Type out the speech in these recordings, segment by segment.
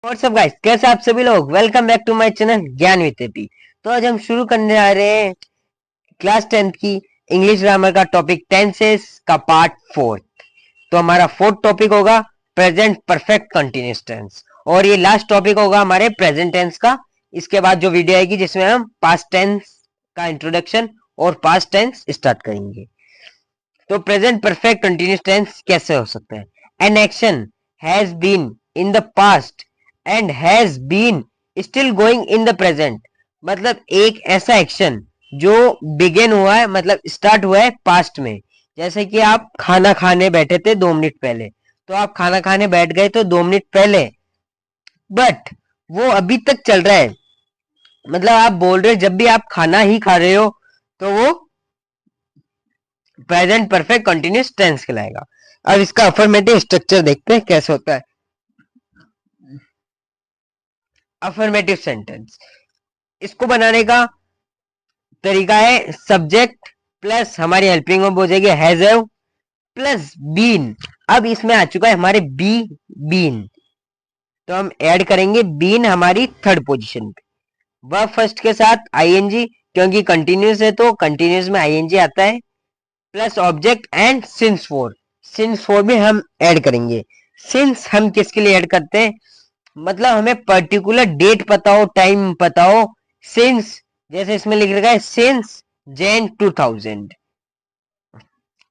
WhatsApp guys, कैसे आप सभी लोग। Welcome back to my channel Gyan with AP. तो आज हम शुरू करने जा रहे हैं क्लास 10th की इंग्लिश ग्रामर का टॉपिक टेंसेस का पार्ट 4। तो हमारा फोर्थ टॉपिक होगा प्रेजेंट परफेक्ट कंटिन्यूअस टेंस, और ये लास्ट टॉपिक होगा हमारे प्रेजेंट टेंस का। इसके बाद जो वीडियो आएगी जिसमें हम पास्ट टेंस का इंट्रोडक्शन और पास्ट टेंस स्टार्ट करेंगे। तो प्रेजेंट परफेक्ट कंटिन्यूअस टेंस कैसे हो सकता है? An action has been in the past and has been still going in the present. मतलब एक ऐसा एक्शन जो बिगिन हुआ है, मतलब स्टार्ट हुआ है पास्ट में। जैसे कि आप खाना खाने बैठे थे 2 मिनट पहले, तो आप खाना खाने बैठ गए तो 2 मिनट पहले, बट वो अभी तक चल रहा है। मतलब आप बोल रहे हो जब भी आप खाना ही खा रहे हो तो वो प्रेजेंट परफेक्ट कंटिन्यूअस टेंस कहलाएगा। अब इसका अफर्मेटिव स्ट्रक्चर देखते हैं कैसे होता है। अफर्मेटिव सेंटेंस, इसको बनाने का तरीका है सब्जेक्ट प्लस हमारी हेल्पिंग वर्ब हो जाएगी हैज हैव प्लस बीन। अब इसमें आ चुका है हमारे बी, बीन, तो हम ऐड करेंगे बीन हमारी थर्ड पोजीशन पे। वर्ब फर्स्ट के साथ आईएनजी, क्योंकि कंटिन्यूस है तो कंटिन्यूस में आईएनजी आता है, plus object and since four. Since four भी हम ऐड करेंगे। सिंस हम किसके लिए ऐड करते हैं? मतलब हमें पर्टिकुलर डेट पता हो, टाइम पता हो। सिंस, जैसे इसमें लिख रखा है सिंस जैन 2000,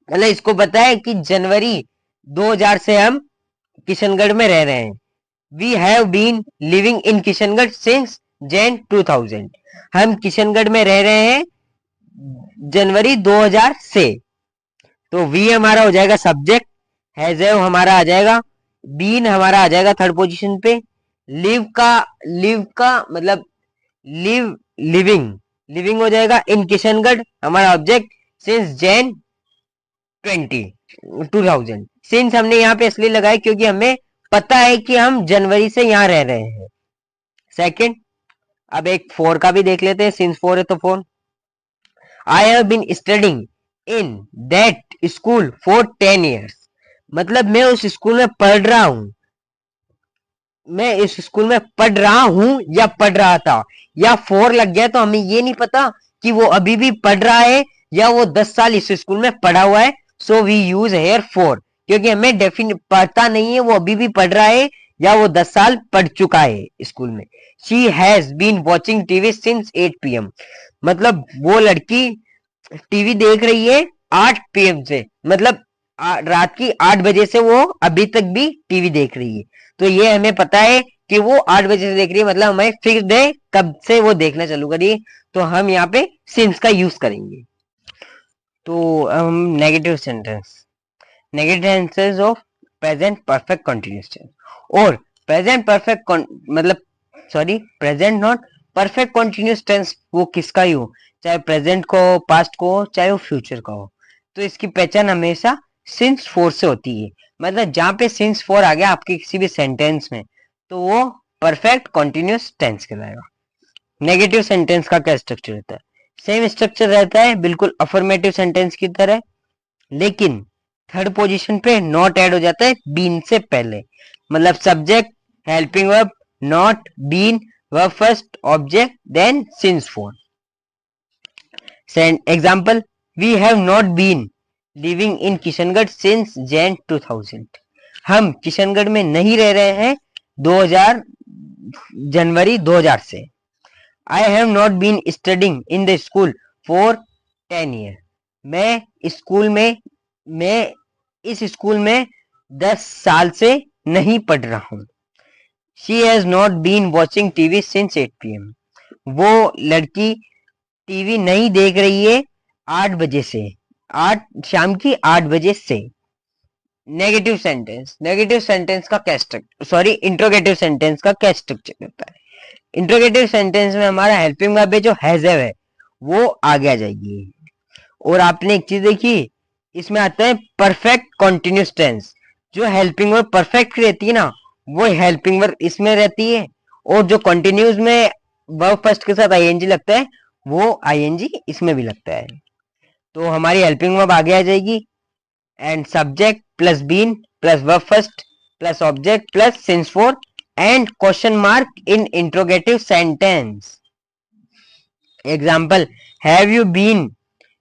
मतलब इसको पता है कि जनवरी 2000 से हम किशनगढ़ में रह रहे हैं। We have been living in Kishangarh since Jan 2000। हम किशनगढ़ में रह रहे हैं जनवरी 2000 से। तो वी हमारा हो जाएगा सब्जेक्ट, हैव हमारा आ जाएगा, बीन हमारा आ जाएगा थर्ड पोजीशन पे। लिव का मतलब लिव, लिविंग, लिविंग हो जाएगा इन किशनगढ़ हमारा ऑब्जेक्ट सिंस जैन 2000। सिंस हमने यहाँ पे इसलिए लगाया क्योंकि हमें पता है कि हम जनवरी से यहाँ रह रहे हैं। सेकंड, अब एक फोर का भी देख लेते हैं। सिंस फोर है तो for, I have been studying in that school for 10 years। मतलब मैं उस स्कूल में पढ़ रहा हूं, मैं इस स्कूल में पढ़ रहा हूं या पढ़ रहा था, या फोर लग गया तो हमें ये नहीं पता कि वो अभी भी पढ़ रहा है या वो 10 साल इस स्कूल में पढ़ा हुआ है। So we use here for, क्योंकि हमें डेफिनेट पता नहीं है वो अभी भी पढ़ रहा है या वो 10 साल पढ़ चुका है स्कूल में। She has been watching TV since 8 PM। मतलब वो लड़की टीवी देख रही है 8 PM से, मतलब रात की 8 बजे से वो अभी तक भी टीवी देख रही है। तो ये हमें पता है कि वो 8 बजे से देख रही है, मतलब हमें फिक्स्ड है कब से वो देखना चालू करिए। तो हम यहाँ पे सिंस का यूज करेंगे। तो हम negative sentence, negative sentence of present perfect continuous tense. और प्रेजेंट परफेक्ट मतलब sorry present not perfect continuous tense वो किसका ही हो, चाहे प्रेजेंट को हो, पास्ट को हो, चाहे वो फ्यूचर का हो, तो इसकी पहचान हमेशा सिंस फोर से होती है। मतलब जहां पे सिंस फोर आ गया आपके किसी भी सेंटेंस में तो वो परफेक्ट कंटिन्यूअस टेंस कहलाएगा। नेगेटिव सेंटेंस का क्या स्ट्रक्चर रहता है? सेम स्ट्रक्चर रहता है बिल्कुल अफर्मेटिव सेंटेंस की तरह, लेकिन थर्ड पोजीशन पे नॉट ऐड हो जाता है बीन से पहले। मतलब subject, helping verb, not, been, verb first, object, then since for. Example, we have not been living in Kishangarh since Jan 2000। हम किशनगढ़ में नहीं रह रहे हैं 2000 जनवरी 2000 से। I have not been studying in the school for 10 years। मैं स्कूल में, मैं इस स्कूल में 10 साल से नहीं पढ़ रहा हूं। She has not been watching TV since 8 PM। वो लड़की टीवी नहीं देख रही है 8 बजे से, 8 शाम की 8 बजे से। नेगेटिव सेंटेंस, नेगेटिव सेंटेंस का क्या स्ट्रक्चर, सॉरी इंट्रोगेटिव सेंटेंस का क्या स्ट्रक्चर होता है? इंट्रोगेटिव सेंटेंस में हमारा हेल्पिंग वर्ब जो हैज है वो आगे आ जाएगी। और आपने एक चीज देखी, इसमें आता है परफेक्ट कॉन्टिन्यूस टेंस। जो हेल्पिंग वर्ब परफेक्ट रहती है ना, वो हेल्पिंग वर्ब इसमें रहती है, और जो कंटिन्यूस में वर्ब फर्स्ट के साथ आईएनजी लगता है वो आईएनजी इसमें भी लगता है। तो हमारी हेल्पिंग वर्ब आगे आ जाएगी, and subject plus been plus verb first plus object plus since for and question mark in interrogative sentence. Example, have you been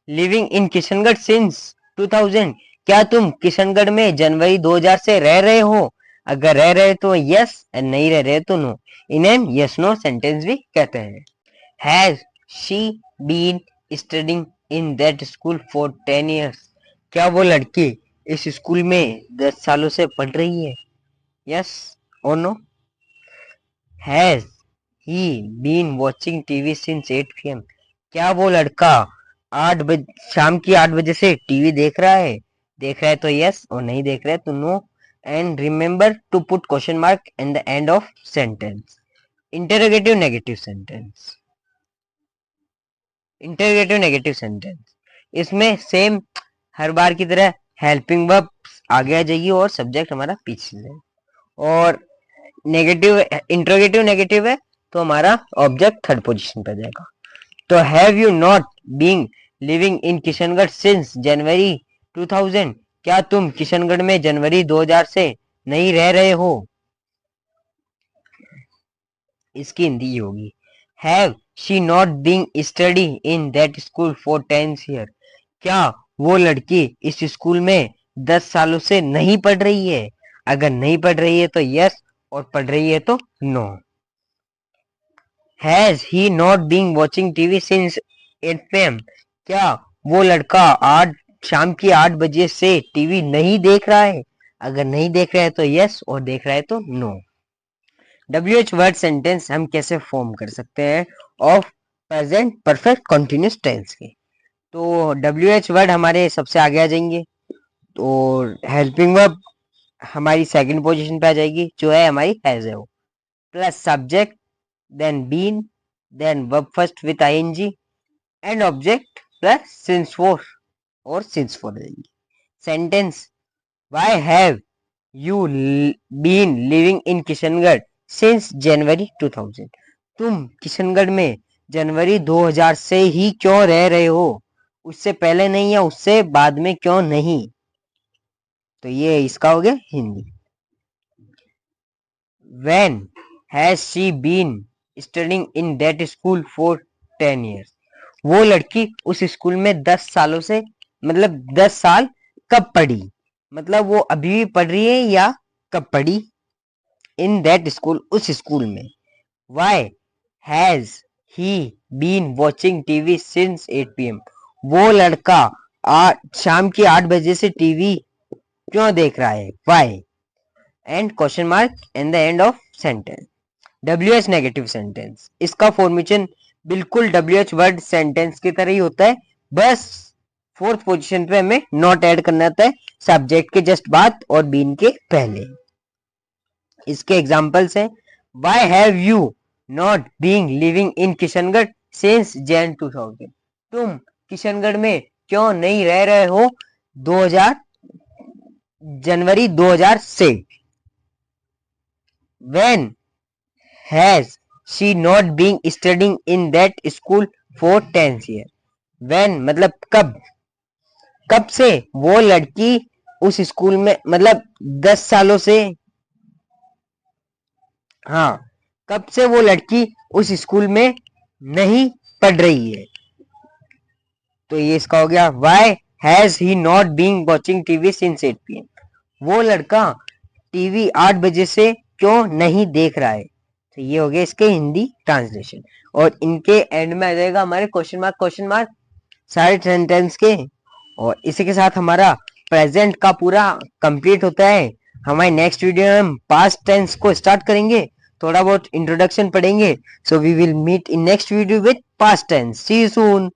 living in Kishangarh since 2000? क्या तुम किशनगढ़ में जनवरी 2000 से रह रहे हो? अगर रह रहे तो yes, और नहीं रह रहे तो no. इन्हें yes no सेंटेंस भी कहते हैं. Has she been studying in that school for 10 years? क्या वो लड़की इस स्कूल में 10 सालों से पढ़ रही है? Yes or no? Has he been watching TV since 8 p.m? क्या वो लड़का शाम की 8 बजे से टीवी देख रहा है? देख रहा है तो यस, और नहीं देख रहा है तो no. And remember to put question mark in the end of sentence. Interrogative negative sentence. Interrogative negative sentence, इसमें सेम हर बार की तरह हेल्पिंग वर्ब आगे आ जाएगी और सब्जेक्ट हमारा पीछे से. और नेगेटिव इंटरोगेटिव नेगेटिव है तो हमारा ऑब्जेक्ट थर्ड पोजीशन पे जाएगा. तो have you not being living in Kishangarh since January 2000? क्या तुम किशनगढ़ में जनवरी 2000 से नहीं रह रहे हो? इसकी हिंदी होगी, have she not being study in that school for 10 year? क्या वो लड़की इस स्कूल में 10 सालों से नहीं पढ़ रही है? अगर नहीं पढ़ रही है तो यस, और पढ़ रही है तो no. Has he not being watching TV since 8 p.m? क्या वो लड़का शाम की 8 बजे से टीवी नहीं देख रहा है? अगर नहीं देख रहा है तो यस, और देख रहा है तो नो. WH वर्ड सेंटेंस हम कैसे फॉर्म कर सकते हैं of present perfect continuous tense के? तो WH वर्ड हमारे सबसे आगे आ जाएंगे. तो हेल्पिंग वर्ब हमारी सेकंड पोजीशन पे आ जाएगी, जो है हमारी हैज है, वो plus subject, then been, then verb first with ing and object plus since for or since for. Sentence, why have you been living in Kishangarh since January 2000? तुम किशनगढ़ में जनवरी 2000 से ही क्यों रह रहे हो? उससे पहले नहीं या उससे बाद में क्यों नहीं? तो ये इसका हो गया Hindi. When has she been studying in that school for 10 years? वो लड़की उस स्कूल में 10 सालों से, मतलब 10 साल कब पढ़ी? मतलब वो अभी भी पढ़ रही है या कब पढ़ी? इन दैट स्कूल, उस स्कूल में. Why has he been watching TV since 8 p.m? वो लड़का शाम की 8 बजे से टीवी क्यों देख रहा है? Why. And question mark in the end of sentence. WH negative sentence, इसका फॉर्मेशन बिल्कुल WH वर्ड सेंटेंस की तरह ही होता है, बस फोर्थ पोजीशन पे हमें नॉट ऐड करना होता है सब्जेक्ट के जस्ट बाद और बीन के पहले. इसके एग्जांपल्स हैं, why have you not being living in Kishangarh since Jan 2000? तुम किशनगढ़ में क्यों नहीं रह रहे हो 2000 जनवरी 2000 से. When has she not been studying in that school for 10 years? When मतलब कब, कब से वो लड़की उस स्कूल में, मतलब 10 सालों से, हाँ, कब से वो लड़की उस स्कूल में नहीं पढ़ रही है? तो ये इसका हो गया, why has he not been watching TV since 8 p.m? वो लड़का टीवी 8 बजे से क्यों नहीं देख रहा है? तो ये हो गया इसके हिंदी ट्रांसलेशन. और इनके एंड में आ जाएगा हमारे क्वेश्चन मार्क सारे सेंटेंस के. और इसी के साथ हमारा प्रेजेंट का पूरा कंप्लीट होता है. हमारे नेक्स्ट वीडियो में हम पास्ट टेंस को स्टार्ट करेंगे, थोड़ा बहुत इंट्रोडक्शन पढ़ेंगे. So we will meet in next video with past tense. See you soon.